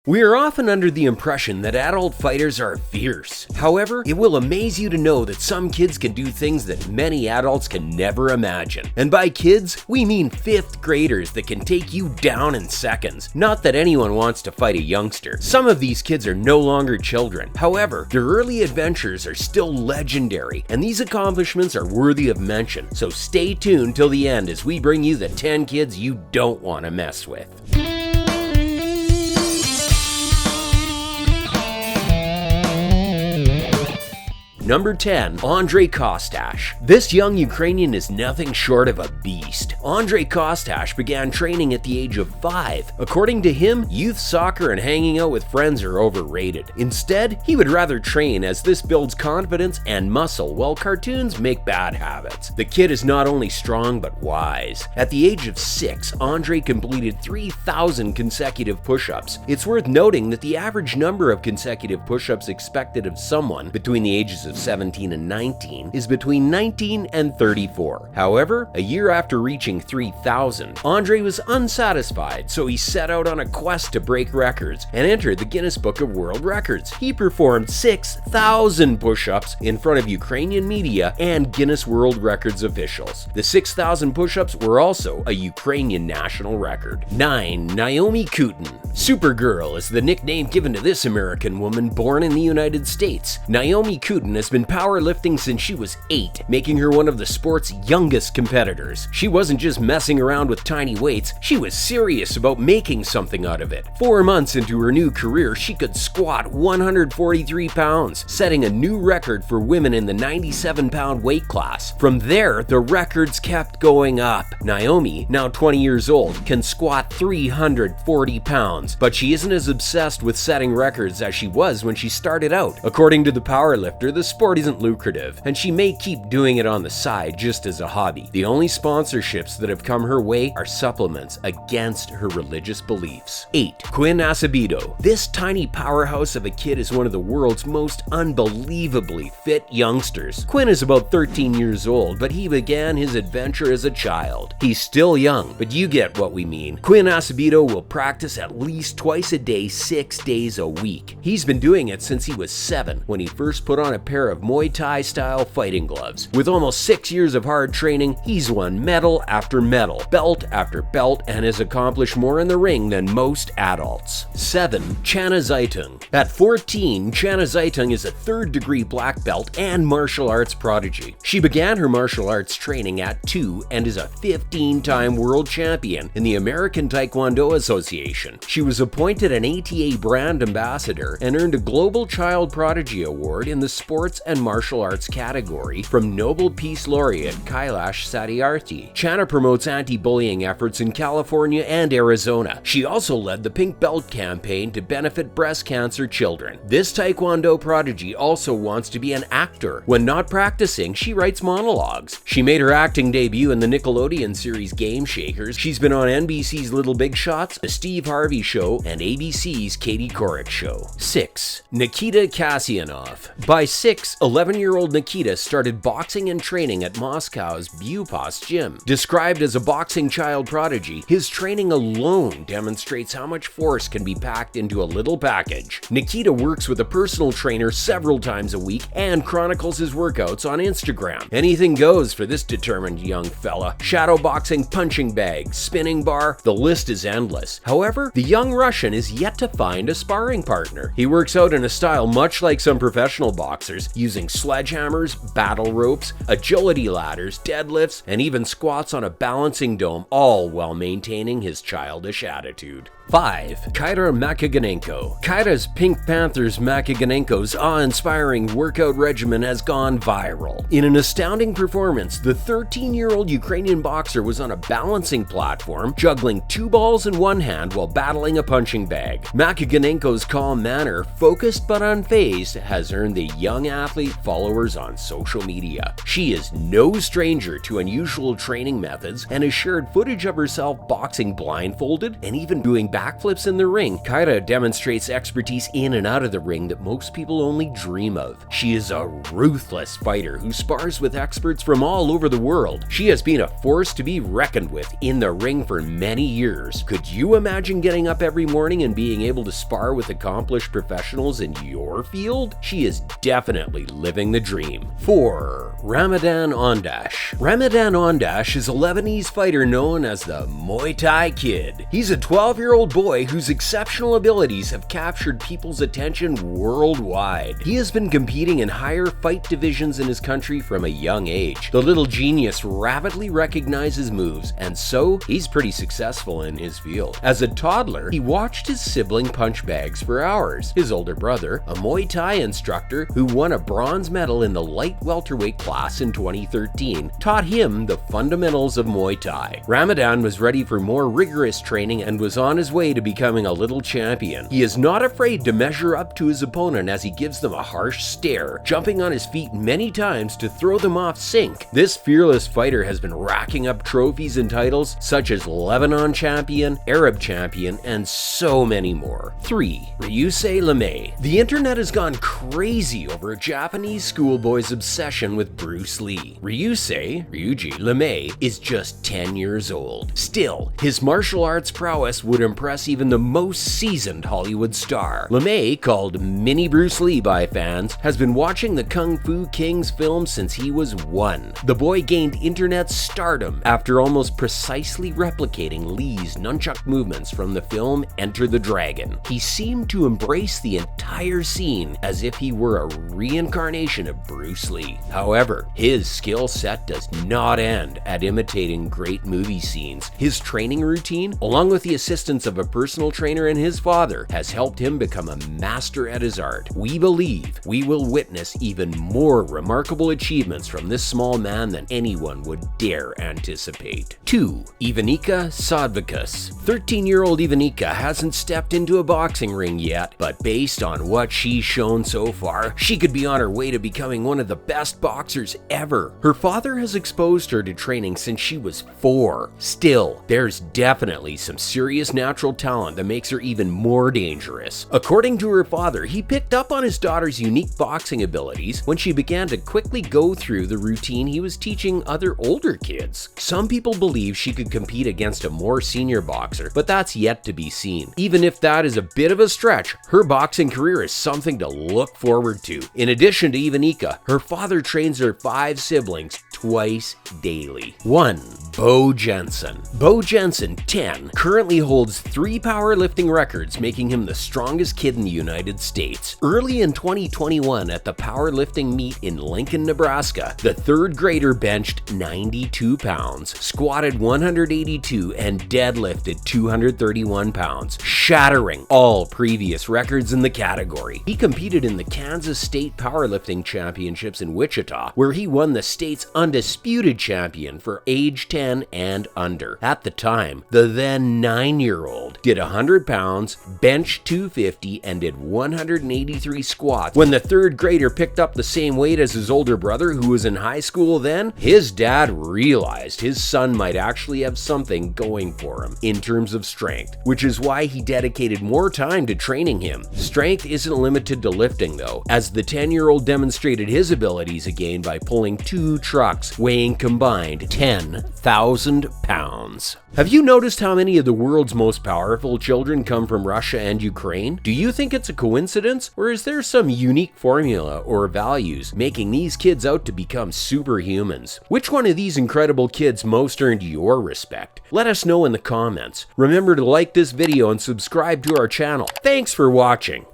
We are often under the impression that adult fighters are fierce. However, it will amaze you to know that some kids can do things that many adults can never imagine. And by kids, we mean 5th graders that can take you down in seconds. Not that anyone wants to fight a youngster. Some of these kids are no longer children. However, their early adventures are still legendary, and these accomplishments are worthy of mention. So stay tuned till the end as we bring you the 10 kids you don't want to mess with. Number 10. Andrei Kostash. This young Ukrainian is nothing short of a beast. Andrei Kostash began training at the age of 5. According to him, youth soccer and hanging out with friends are overrated. Instead, he would rather train as this builds confidence and muscle while cartoons make bad habits. The kid is not only strong but wise. At the age of 6, Andrei completed 3,000 consecutive push-ups. It's worth noting that the average number of consecutive push-ups expected of someone between the ages of 17 and 19 is between 19 and 34. However, a year after reaching 3,000, Andrei was unsatisfied, so he set out on a quest to break records and entered the Guinness Book of World Records. He performed 6,000 push-ups in front of Ukrainian media and Guinness World Records officials. The 6,000 push-ups were also a Ukrainian national record. 9. Naomi Kutin. Supergirl is the nickname given to this American woman born in the United States. Naomi Kutin has been powerlifting since she was 8, making her one of the sport's youngest competitors. She wasn't just messing around with tiny weights, she was serious about making something out of it. 4 months into her new career, she could squat 143 pounds, setting a new record for women in the 97-pound weight class. From there, the records kept going up. Naomi, now 20 years old, can squat 340 pounds, but she isn't as obsessed with setting records as she was when she started out. According to the powerlifter, the sport isn't lucrative, and she may keep doing it on the side just as a hobby. The only sponsorships that have come her way are supplements against her religious beliefs. 8. Quinn Acevedo. This tiny powerhouse of a kid is one of the world's most unbelievably fit youngsters. Quinn is about 13 years old, but he began his adventure as a child. He's still young, but you get what we mean. Quinn Acevedo will practice at least twice a day, 6 days a week. He's been doing it since he was 7, when he first put on a pair of Muay Thai style fighting gloves. With almost 6 years of hard training, he's won medal after medal, belt after belt, and has accomplished more in the ring than most adults. 7. Channa Zaitung. At 14, Channa Zaitung is a 3rd-degree black belt and martial arts prodigy. She began her martial arts training at 2 and is a 15-time world champion in the American Taekwondo Association. She was appointed an ATA brand ambassador and earned a Global Child Prodigy Award in the Sports and Martial Arts category from Nobel Peace Laureate Kailash Satyarthi. Channa promotes anti-bullying efforts in California and Arizona. She also led the Pink Belt campaign to benefit breast cancer children. This Taekwondo prodigy also wants to be an actor. When not practicing, she writes monologues. She made her acting debut in the Nickelodeon series Game Shakers. She's been on NBC's Little Big Shots, The Steve Harvey Show, and ABC's Katie Couric Show. 6. Nikita Kasyanov. By 6, 11-year-old Nikita started boxing and training at Moscow's Bupas gym. Described as a boxing child prodigy, his training alone demonstrates how much force can be packed into a little package. Nikita works with a personal trainer several times a week and chronicles his workouts on Instagram. Anything goes for this determined young fella. Shadow boxing, punching bags, spinning bar, the list is endless. However, the young Russian is yet to find a sparring partner. He works out in a style much like some professional boxers, using sledgehammers, battle ropes, agility ladders, deadlifts, and even squats on a balancing dome, all while maintaining his childish attitude. 5. Kyra Makaganenko. Kyra's Pink Panthers Makaganenko's awe-inspiring workout regimen has gone viral. In an astounding performance, the 13-year-old Ukrainian boxer was on a balancing platform, juggling 2 balls in one hand while battling a punching bag. Makaganenko's calm manner, focused but unfazed, has earned the young athlete followers on social media. She is no stranger to unusual training methods and has shared footage of herself boxing blindfolded and even doing backflips in the ring, Kyra demonstrates expertise in and out of the ring that most people only dream of. She is a ruthless fighter who spars with experts from all over the world. She has been a force to be reckoned with in the ring for many years. Could you imagine getting up every morning and being able to spar with accomplished professionals in your field? She is definitely living the dream. 4. Ramadan Ondash. Ramadan Ondash is a Lebanese fighter known as the Muay Thai Kid. He's a 12-year-old boy whose exceptional abilities have captured people's attention worldwide. He has been competing in higher fight divisions in his country from a young age. The little genius rapidly recognizes moves, and so he's pretty successful in his field. As a toddler, he watched his sibling punch bags for hours. His older brother, a Muay Thai instructor who won a bronze medal in the light welterweight class in 2013, taught him the fundamentals of Muay Thai. Ramadan was ready for more rigorous training and was on his way to becoming a little champion. He is not afraid to measure up to his opponent as he gives them a harsh stare, jumping on his feet many times to throw them off sync. This fearless fighter has been racking up trophies and titles such as Lebanon champion, Arab champion, and so many more. 3. Ryusei LeMay. The internet has gone crazy over a Japanese schoolboy's obsession with Bruce Lee. Ryuji LeMay is just 10 years old. Still, his martial arts prowess would impress even the most seasoned Hollywood star. LeMay, called Mini Bruce Lee by fans, has been watching the Kung Fu Kings film since he was 1. The boy gained internet stardom after almost precisely replicating Lee's nunchuck movements from the film Enter the Dragon. He seemed to embrace the entire scene as if he were a reincarnation of Bruce Lee. However, his skill set does not end at imitating great movie scenes. His training routine, along with the assistance of a personal trainer and his father, has helped him become a master at his art. We believe we will witness even more remarkable achievements from this small man than anyone would dare anticipate. 2. Ivanica Sadvikas. 13-year-old Ivanica hasn't stepped into a boxing ring yet, but based on what she's shown so far, she could be on her way to becoming one of the best boxers ever. Her father has exposed her to training since she was 4. Still, there's definitely some serious natural talent that makes her even more dangerous. According to her father, he picked up on his daughter's unique boxing abilities when she began to quickly go through the routine he was teaching other older kids. Some people believe she could compete against a more senior boxer, but that's yet to be seen. Even if that is a bit of a stretch, her boxing career is something to look forward to. In addition to Ivanica, her father trains her 5 siblings twice daily. 1. Bo Jensen. Bo Jensen, 10, currently holds 3 powerlifting records, making him the strongest kid in the United States. Early in 2021 at the powerlifting meet in Lincoln, Nebraska, the 3rd grader benched 92 pounds, squatted 182, and deadlifted 231 pounds, shattering all previous records in the category. He competed in the Kansas State Powerlifting Championships in Wichita, where he won the state's undisputed champion for age 10 and under. At the time, the then 9-year-old did 100 pounds, benched 250, and did 183 squats. When the 3rd grader picked up the same weight as his older brother, who was in high school then, his dad realized his son might actually have something going for him in terms of strength, which is why he dedicated more time to training him. Strength isn't limited to lifting though, as the 10-year-old demonstrated his abilities again by pulling 2 trucks weighing combined 10,000 pounds. Have you noticed how many of the world's most powerful children come from Russia and Ukraine? Do you think it's a coincidence, or is there some unique formula or values making these kids out to become superhumans? Which one of these incredible kids most earned your respect? Let us know in the comments. Remember to like this video and subscribe to our channel. Thanks for watching.